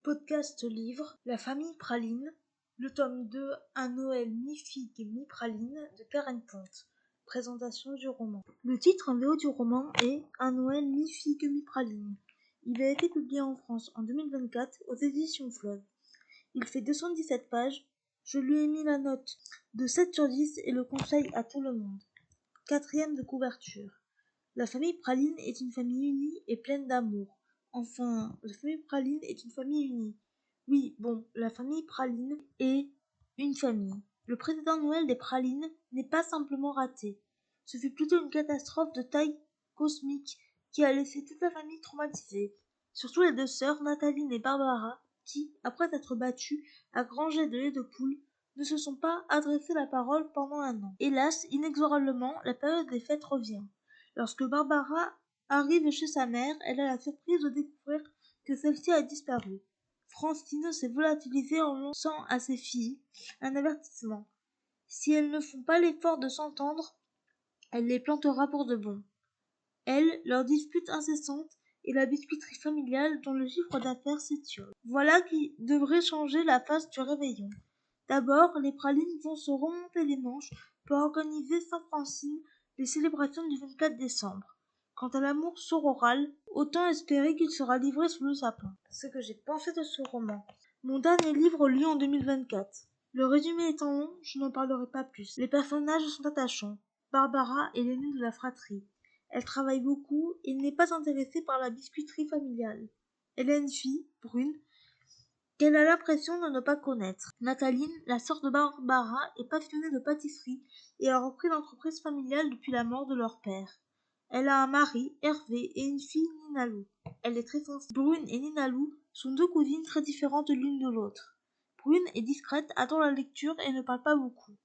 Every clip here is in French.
Podcast livre La famille Praline, le tome 2, Un Noël mi-figue mi-praline de Karen Ponte. Présentation du roman. Le titre en VO du roman est Un Noël mi-figue mi-praline. Il a été publié en France en 2024 aux éditions Fleuve. Il fait 217 pages. Je lui ai mis la note de 7 sur 10 et le conseille à tout le monde. 4e de couverture. La famille Praline est une famille unie et pleine d'amour. Enfin, la famille Praline est une famille unie. Oui, bon, la famille Praline est une famille. Le précédent Noël des Pralines n'est pas simplement raté. Ce fut plutôt une catastrophe de taille cosmique qui a laissé toute la famille traumatisée. Surtout les deux sœurs, Nathaline et Barbara, qui, après être battues à grands jets de lait de poule, ne se sont pas adressé la parole pendant un an. Hélas, inexorablement, la période des fêtes revient. Lorsque Barbara arrive chez sa mère, elle a la surprise de découvrir que celle-ci a disparu. Francine s'est volatilisée en lançant à ses filles un avertissement. Si elles ne font pas l'effort de s'entendre, elle les plantera pour de bon. Elle, leur dispute incessante et la biscuiterie familiale dont le chiffre d'affaires s'étiole. Voilà qui devrait changer la face du réveillon. D'abord, les pralines vont se remonter les manches pour organiser sans Francine les célébrations du 24 décembre. Quant à l'amour sororal, autant espérer qu'il sera livré sous le sapin. Ce que j'ai pensé de ce roman. Mon dernier livre lu en 2024. Le résumé étant long, je n'en parlerai pas plus. Les personnages sont attachants. Barbara est l'aînée de la fratrie. Elle travaille beaucoup et n'est pas intéressée par la biscuiterie familiale. Elle a une fille, Brune, qu'elle a l'impression de ne pas connaître. Nathaline, la sœur de Barbara, est passionnée de pâtisserie et a repris l'entreprise familiale depuis la mort de leur père. Elle a un mari, Hervé, et une fille, Ninalou. Elle est très sensible. Brune et Ninalou sont deux cousines très différentes l'une de l'autre. Brune est discrète, adore la lecture et ne parle pas beaucoup.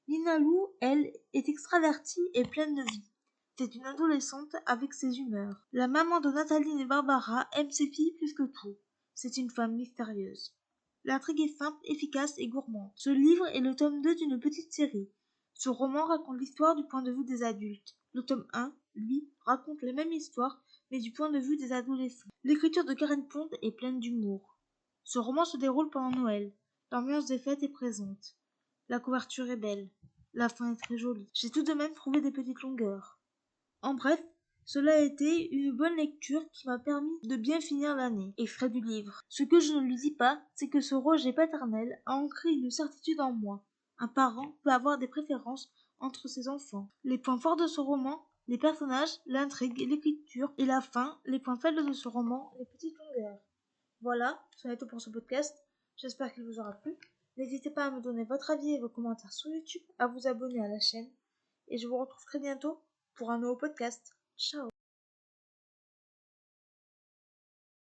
Ninalou, elle, est extravertie et pleine de vie. C'est une adolescente avec ses humeurs. La maman de Nathaline et Barbara aime ses filles plus que tout. C'est une femme mystérieuse. L'intrigue est simple, efficace et gourmande. Ce livre est le tome 2 d'une petite série. Ce roman raconte l'histoire du point de vue des adultes. Le tome 1, lui, raconte la même histoire, mais du point de vue des adolescents. L'écriture de Karen Ponte est pleine d'humour. Ce roman se déroule pendant Noël. L'ambiance des fêtes est présente. La couverture est belle. La fin est très jolie. J'ai tout de même trouvé des petites longueurs. En bref, cela a été une bonne lecture qui m'a permis de bien finir l'année. Extrait du livre. Ce que je ne lui dis pas, c'est que ce rejet paternel a ancré une certitude en moi. Un parent peut avoir des préférences entre ses enfants. Les points forts de ce roman, les personnages, l'intrigue, l'écriture et la fin, les points faibles de ce roman, les petites longueurs. Voilà, ça est tout pour ce podcast. J'espère qu'il vous aura plu. N'hésitez pas à me donner votre avis et vos commentaires sur YouTube, à vous abonner à la chaîne. Et je vous retrouve très bientôt pour un nouveau podcast. Ciao!